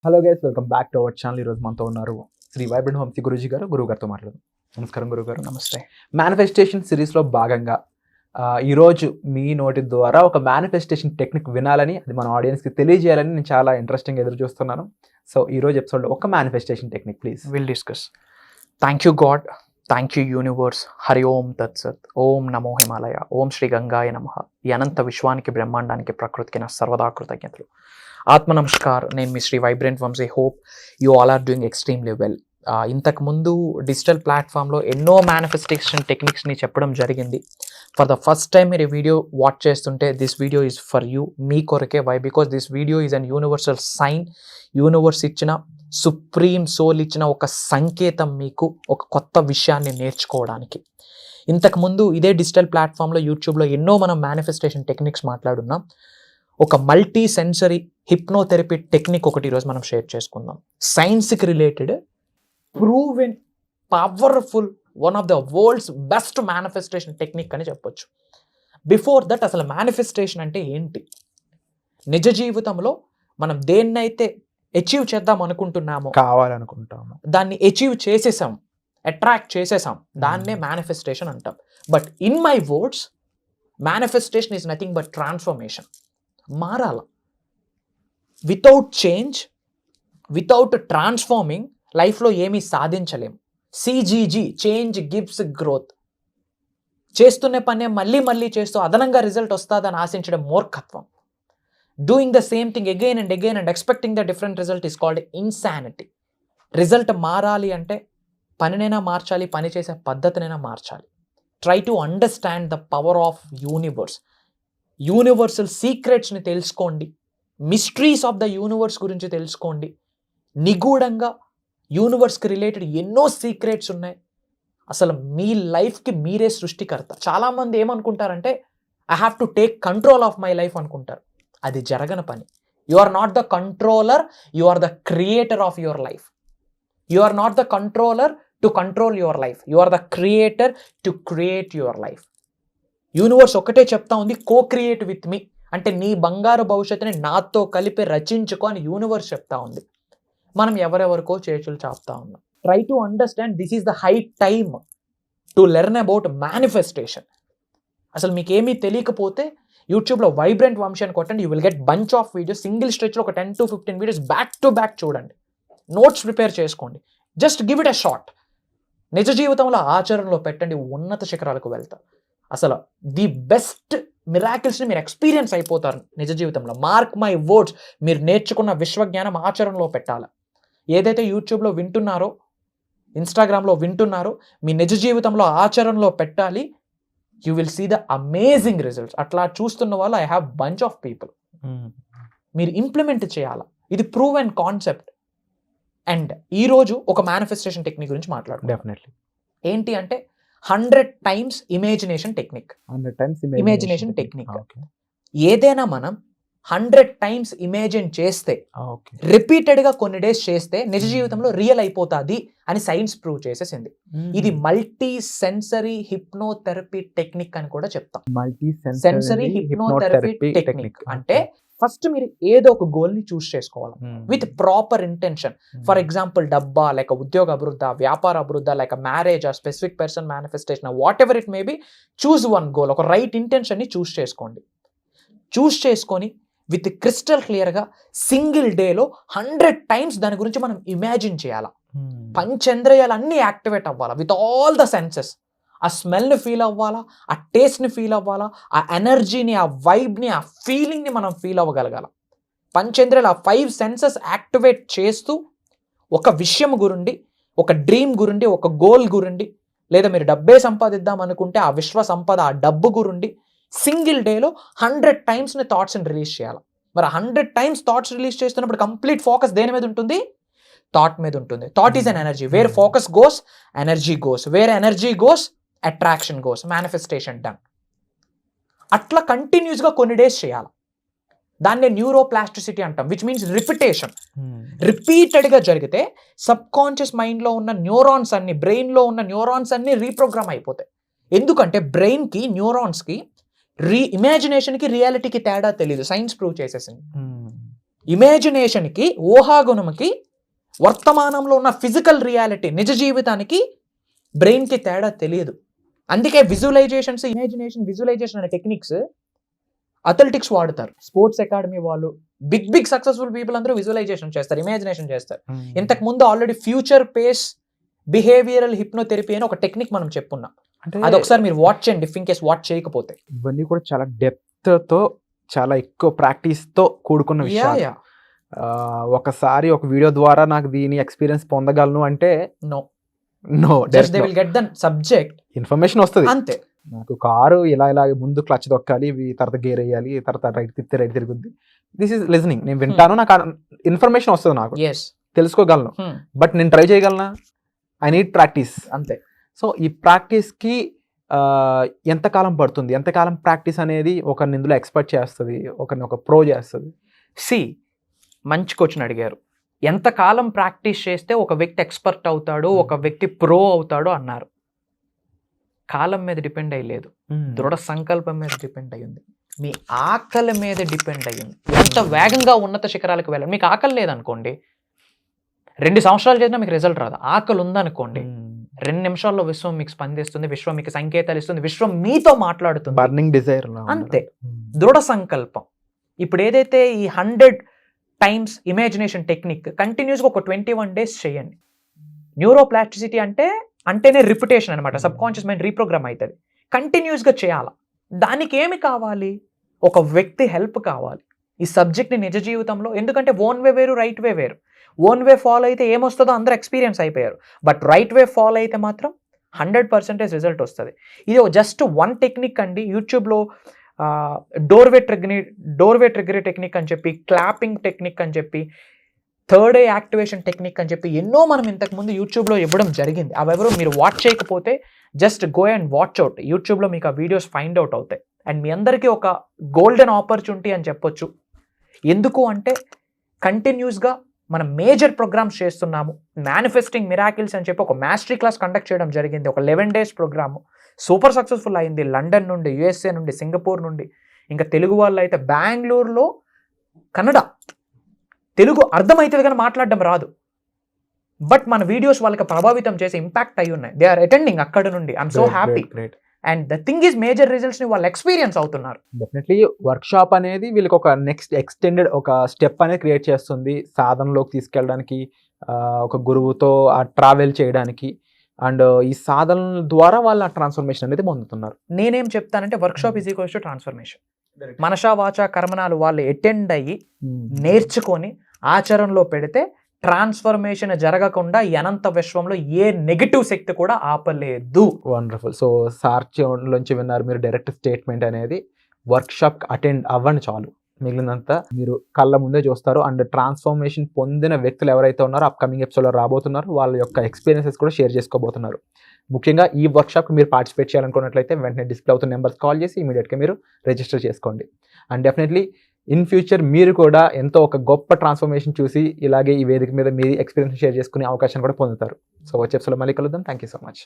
Hello guys, welcome back to our channel. ఈరోజు మనతో ఉన్నారు శ్రీ వైబ్రెంట్ వంశీ గురూజీ గారు. గురుగారితో మాట్లాడదాం. నమస్కారం గురుగారు. నమస్తే. మేనిఫెస్టేషన్ సిరీస్లో భాగంగా ఈరోజు మీ నోటి ద్వారా ఒక మేనిఫెస్టేషన్ టెక్నిక్ వినాలని, అది మన ఆడియన్స్కి తెలియజేయాలని నేను చాలా ఇంట్రెస్టింగ్ ఎదురు చూస్తున్నాను. సో ఈరోజు ఎపిసోడ్లో ఒక manifestation technique please. Will discuss. Thank you God, thank you universe. Hari Om తత్సత్. ఓం నమో హిమాలయ. ఓం శ్రీ గంగాయ నమః. ఈ అనంత విశ్వానికి, బ్రహ్మాండానికి, ప్రకృతికి నా సర్వదా కృతజ్ఞతలు. ఆత్మ నమస్కార్. నేను మీ Sri vibrant Vamshi. Hope you all are doing extremely well. ఇంతకుముందు డిజిటల్ ప్లాట్ఫామ్లో ఎన్నో మేనిఫెస్టేషన్ టెక్నిక్స్ని చెప్పడం జరిగింది. ఫర్ ద ఫస్ట్ టైం మీరు ఈ వీడియో వాచ్ చేస్తుంటే this video is for you, మీ కొరకే. Why? Because this video is an universal sign. Universe ఇచ్చిన, సుప్రీం సోల్ ఇచ్చిన ఒక సంకేతం మీకు ఒక కొత్త విషయాన్ని నేర్చుకోవడానికి. ఇంతకుముందు ఇదే డిజిటల్ ప్లాట్ఫామ్లో యూట్యూబ్లో ఎన్నో మనం మేనిఫెస్టేషన్ టెక్నిక్స్ మాట్లాడున్నాం. ఒక మల్టీ సెన్సరీ హిప్నోథెరపీ టెక్నిక్ ఒకటి ఈరోజు మనం షేర్ చేసుకుందాం. సైన్స్కి related, proven, powerful, one of the world's best manifestation technique అని చెప్పొచ్చు. బిఫోర్ దట్, అసలు మేనిఫెస్టేషన్ అంటే ఏంటి? నిజ జీవితంలో మనం దేన్నైతే అచీవ్ చేద్దాం అనుకుంటున్నామో, కావాలనుకుంటాము, దాన్ని అచీవ్ చేసేసాం, అట్రాక్ట్ చేసేసాం, దాన్నే మేనిఫెస్టేషన్ అంటాం. But in my words, manifestation is nothing but transformation. మారాల. వితౌట్ చేంజ్, వితౌట్ ట్రాన్స్ఫార్మింగ్ లైఫ్లో ఏమీ సాధించలేము. CGG, change gives growth. చేస్తున్న పనే మళ్ళీ మళ్ళీ చేస్తూ అదనంగా రిజల్ట్ వస్తుందని ఆశించడం మూర్ఖత్వం. Doing the same thing again and expecting the different result is called insanity. Result మారాలి అంటే పనినైనా మార్చాలి, పని చేసే పద్ధతినైనా మార్చాలి. Try to understand the power of universe. Universal సీక్రెట్స్ని తెలుసుకోండి. మిస్టరీస్ ఆఫ్ ద యూనివర్స్ గురించి తెలుసుకోండి. నిగూఢంగా యూనివర్స్కి రిలేటెడ్ ఎన్నో సీక్రెట్స్ ఉన్నాయి. అసలు మీ లైఫ్కి మీరే సృష్టికర్త. చాలామంది ఏమనుకుంటారంటే, I have to take control of my life అనుకుంటారు. అది జరగని పని. You are not the controller, you are the creator of your life. You are not the controller to control your life. You are the creator to create your life. Universe ఒకటే చెప్తా ఉంది, కో create with me. అంటే నీ బంగారు భవిష్యత్తుని నాతో కలిపి రచించుకో అని యూనివర్స్ చెప్తా ఉంది. మనం ఎవరెవరికో చేతులు చాపుతా ఉన్నాం. Try to understand this is the high time to learn about manifestation. అసలు మీకు ఏమీ తెలియకపోతే యూట్యూబ్లో వైబ్రెంట్ వంశీ అని కొట్టండి. You will get bunch of videos. Single స్ట్రెచ్లో ఒక 10 to 15 videos back to back చూడండి. నోట్స్ ప్రిపేర్ చేసుకోండి. Just give it a shot. నిజ జీవితంలో ఆచరణలో పెట్టండి, ఉన్నత శిఖరాలకు వెళ్తారు. అసలు ది బెస్ట్ మిరాకిల్స్ని మీరు ఎక్స్పీరియన్స్ అయిపోతారు నిజ జీవితంలో. Mark my words. మీరు నేర్చుకున్న విశ్వజ్ఞానం ఆచరణలో పెట్టాలి. ఏదైతే యూట్యూబ్లో వింటున్నారో, ఇన్స్టాగ్రామ్లో వింటున్నారో, మీ నిజ జీవితంలో ఆచరణలో పెట్టాలి. You will see the amazing results. అట్లా చూస్తున్న వాళ్ళు I have bunch of people. మీరు ఇంప్లిమెంట్ చేయాలి. ఇది ప్రూవ్ అండ్ కాన్సెప్ట్. అండ్ ఈరోజు ఒక మేనిఫెస్టేషన్ టెక్నిక్ గురించి మాట్లాడుతాం. డెఫినెట్లీ. ఏంటి అంటే 100 times imagination technique. 100 times imagination technique. ఏదైనా మనం 100 times ఇమేజిన్ చేస్తే, రిపీటెడ్గా కొన్ని డేస్ చేస్తే నిజ జీవితంలో రియల్ అయిపోతుంది అని సైన్స్ ప్రూవ్ చేసేసింది. ఇది మల్టీ సెన్సరీ హిప్నోథెరపీ టెక్నిక్ అని కూడా చెప్తాం. మల్టీ సెన్సరీ హిప్నోథెరపీ టెక్నిక్ అంటే ఫస్ట్ మీరు ఏదో ఒక గోల్ని చూస్ చేసుకోవాలి with proper intention. For example డబ్బా, లేక ఉద్యోగ అభివృద్ధి, వ్యాపార అభివృద్ధి, లేక marriage, specific person manifestation, what ever it may be, choose one goal. ఒక రైట్ ఇంటెన్షన్ని చూస్ చేసుకోండి. చూస్ చేసుకొని విత్ క్రిస్టల్ క్లియర్గా సింగిల్ డేలో 100 times దాని గురించి మనం ఇమాజిన్ చేయాలా. పంచేంద్రియాలు అన్నీ యాక్టివేట్ అవ్వాలా విత్ ఆల్ ద సెన్సెస్. ఆ స్మెల్ని ఫీల్ అవ్వాలా, ఆ టేస్ట్ని ఫీల్ అవ్వాలా, ఆ ఎనర్జీని, ఆ వైబ్ని, ఆ ఫీలింగ్ని మనం ఫీల్ అవ్వగలగాల. పంచేంద్రియాలు, ఆ 5 senses యాక్టివేట్ చేస్తూ ఒక విషయం గురించి, ఒక డ్రీమ్ గురించి, ఒక గోల్ గురించి, లేదా మీరు డబ్బే సంపాదిద్దాం అనుకుంటే ఆ విశ్వ సంపద, ఆ డబ్బు గురించి సింగిల్ డేలో 100 timesని థాట్స్ని రిలీజ్ చేయాలి. మరి 100 times థాట్స్ రిలీజ్ చేస్తున్నప్పుడు కంప్లీట్ ఫోకస్ దేని మీద ఉంటుంది? థాట్ మీద ఉంటుంది. Thought is an energy. Where focus goes, energy goes. Where energy goes, attraction goes. Manifestation done. అట్లా కంటిన్యూస్గా కొన్ని డేస్ చేయాలి. దాన్నే న్యూరోప్లాస్టిసిటీ అంటాం, విచ్ మీన్స్ రిపిటేషన్. రిపీటెడ్గా జరిగితే సబ్ కాన్షియస్ మైండ్లో ఉన్న న్యూరాన్స్ అన్ని, బ్రెయిన్లో ఉన్న న్యూరాన్స్ అన్ని రీప్రోగ్రామ్ అయిపోతాయి. ఎందుకంటే బ్రెయిన్కి, న్యూరాన్స్కి ఇమాజినేషన్కి, రియాలిటీకి తేడా తెలియదు. సైన్స్ ప్రూవ్ చేసేసింది. ఇమాజినేషన్కి, ఊహాగుణంకి, వర్తమానంలో ఉన్న ఫిజికల్ రియాలిటీ, నిజ జీవితానికి, బ్రెయిన్కి తేడా తెలియదు. అందుకే విజువలైజేషన్స్, ఇమాజినేషన్, విజువలైజేషన్ అనే టెక్నిక్స్ అథ్లెటిక్స్ వాడతారు. స్పోర్ట్స్ అకాడమీ వాళ్ళు, బిగ్ సక్సెస్ఫుల్ పీపుల్ అందరూ విజువలైజేషన్ చేస్తారు, ఇమాజినేషన్ చేస్తారు. ఇంతకు ముందు already future pace behavioural hypnotherapy అని ఒక టెక్నిక్ మనం చెప్పున్నాం. అంటే అది ఒకసారి మీరు వాచ్ చేయండి, ఇఫ్ ఇన్ కేస్ వాచ్ చేయకపోతే. ఇవన్నీ కూడా చాలా డెప్త్తో, చాలా ఎక్కువ ప్రాక్టీస్తో కూడుకున్న విషయాలు. ఒకసారి ఒక వీడియో ద్వారా నాకు దీని ఎక్స్పీరియన్స్ పొందగలను అంటే no, just they will get the subject, information వస్తుంది అంతే. నాకు కారు ఇలా ముందు క్లచ్ దొక్కాలి, తర్వాత గేర్ వేయాలి, తర్వాత రైట్ తిప్పితే రైట్ తిరుగుద్ది. This is listening. నేను వింటాను, నాకు ఇన్ఫర్మేషన్ వస్తుంది, నాకు తెలుసుకోగలను. బట్ నేను ట్రై చేయగలనా? ఐ నీడ్ ప్రాక్టీస్, అంతే. సో ఈ ప్రాక్టీస్కి ఎంతకాలం పడుతుంది, ఎంతకాలం ప్రాక్టీస్ అనేది ఒకరిని ఇందులో ఎక్స్పర్ట్ చేస్తుంది, ఒకరిని ఒక ప్రో చేస్తుంది? మంచి క్వశ్చన్ అడిగారు. ఎంతకాలం ప్రాక్టీస్ చేస్తే ఒక వ్యక్తి ఎక్స్పర్ట్ అవుతాడు, ఒక వ్యక్తి ప్రో అవుతాడు అన్నారు. కాలం మీద డిపెండ్ అయ్యలేదు, దృఢ సంకల్పం మీద డిపెండ్ అయ్యింది, మీ ఆకలి మీద డిపెండ్ అయ్యింది. ఎంత వేగంగా ఉన్నత శిఖరాలకు వెళ్ళాలి. మీకు ఆకలి లేదనుకోండి, 2 సంవత్సరాలు చేసినా మీకు రిజల్ట్ రాదు. ఆకలి ఉందనుకోండి, 2 నిమిషాల్లో విశ్వం మీకు స్పందిస్తుంది, విశ్వం మీకు సంకేతాలు ఇస్తుంది, విశ్వం మీతో మాట్లాడుతుంది. బర్నింగ్ డిజైర్, అంతే. దృఢ సంకల్పం. ఇప్పుడు ఏదైతే ఈ 100 టైమ్స్ ఇమాజినేషన్ టెక్నిక్ కంటిన్యూస్గా ఒక 21 days చేయండి. న్యూరోప్లాస్టిసిటీ అంటేనే రిపిటేషన్ అనమాట. సబ్ కాన్షియస్ మైండ్ రీప్రోగ్రామ్ అవుతుంది. కంటిన్యూస్గా చేయాలి. దానికి ఏమి కావాలి? ఒక వ్యక్తి హెల్ప్ కావాలి ఈ సబ్జెక్ట్ని నిజ జీవితంలో. ఎందుకంటే ఓన్ వే వేరు, రైట్ వే వేరు. ఓన్ వే ఫాలో అయితే ఏమొస్తుందో అందరూ ఎక్స్పీరియన్స్ అయిపోయారు. బట్ రైట్ వే ఫాలో అయితే మాత్రం 100% రిజల్ట్ వస్తుంది. ఇది జస్ట్ 1 టెక్నిక్ అండి. యూట్యూబ్లో డోర్వే ట్రిగ్గర్ టెక్నిక్ అని చెప్పి, క్లాపింగ్ టెక్నిక్ అని చెప్పి, థర్డ్ ఐ యాక్టివేషన్ టెక్నిక్ అని చెప్పి ఎన్నో మనం ఇంతకుముందు యూట్యూబ్లో ఇవ్వడం జరిగింది. అవెవరో మీరు వాచ్ చేయకపోతే just go and watch out. యూట్యూబ్లో మీకు ఆ వీడియోస్ ఫైండ్ అవుట్ అవుతాయి. అండ్ మీ అందరికీ ఒక గోల్డెన్ ఆపర్చునిటీ అని చెప్పొచ్చు. ఎందుకు అంటే కంటిన్యూస్గా మనం మేజర్ ప్రోగ్రామ్స్ చేస్తున్నాము. మేనిఫెస్టింగ్ మిరాకిల్స్ అని చెప్పి ఒక మాస్టరీ క్లాస్ కండక్ట్ చేయడం జరిగింది. ఒక 11 days ప్రోగ్రాము సూపర్ సక్సెస్ఫుల్ అయింది. లండన్ నుండి, USA నుండి, సింగపూర్ నుండి, ఇంకా తెలుగు వాళ్ళు అయితే బెంగళూరులో, కన్నడ. తెలుగు అర్థమవుతుంది కానీ మాట్లాడడం రాదు. బట్ మన వీడియోస్ వాళ్ళకి ప్రభావితం చేసి ఇంపాక్ట్ అయ్యి ఉన్నాయి. దే ఆర్ అటెండింగ్ అక్కడ నుండి. I'm so happy. And the thing is major రిజల్ట్స్ని వాళ్ళు ఎక్స్పీరియన్స్ అవుతున్నారు. డెఫినెట్లీ వర్క్ షాప్ అనేది వీళ్ళకి ఒక నెక్స్ట్ ఎక్స్టెండెడ్ ఒక స్టెప్ అనేది క్రియేట్ చేస్తుంది, సాధనలోకి తీసుకెళ్ళడానికి, ఒక గురువుతో ట్రావెల్ చేయడానికి. అండ్ ఈ సాధనల ద్వారా వాళ్ళ ట్రాన్స్ఫర్మేషన్ అనేది పొందుతున్నారు. నేనేం చెప్తానంటే workshop is equals to transformation. మనసా వాచా కర్మనాలు వాళ్ళు అటెండ్ అయ్యి నేర్చుకొని ఆచరణలో పెడితే ట్రాన్స్ఫర్మేషన్ జరగకుండా అనంత విశ్వంలో ఏ నెగిటివ్ శక్తి కూడా ఆపలేదు. వండర్ఫుల్. సో సార్ నుంచి విన్నారు మీరు డైరెక్ట్ స్టేట్మెంట్ అనేది. వర్క్ షాప్ అటెండ్ అవ్వండి చాలు, మిగిలినంతా మీరు కళ్ళ ముందే చూస్తారు. అండ్ ట్రాన్స్ఫర్మేషన్ పొందిన వ్యక్తులు ఎవరైతే ఉన్నారో అప్కమింగ్ ఎపిసోడ్లో రాబోతున్నారు, వాళ్ళ యొక్క ఎక్స్పీరియన్సెస్ కూడా షేర్ చేసుకోబోతున్నారు. ముఖ్యంగా ఈ వర్క్షాప్కి మీరు పార్టిసిపేట్ చేయాలనుకున్నట్లయితే వెంటనే డిస్ప్లే అవుతున్న నెంబర్స్ కాల్ చేసి ఇమీడియట్గా మీరు రిజిస్టర్ చేసుకోండి. అండ్ డెఫినెట్లీ ఇన్ ఫ్యూచర్ మీరు కూడా ఎంతో ఒక గొప్ప ట్రాన్స్ఫర్మేషన్ చూసి ఇలాగే ఈ వేదిక మీద మీ ఎక్స్పీరియన్స్ షేర్ చేసుకునే అవకాశం కూడా పొందుతారు. సో వచ్చే ఎపిసోడ్లో మళ్ళీ కలుద్దాం. Thank you so much.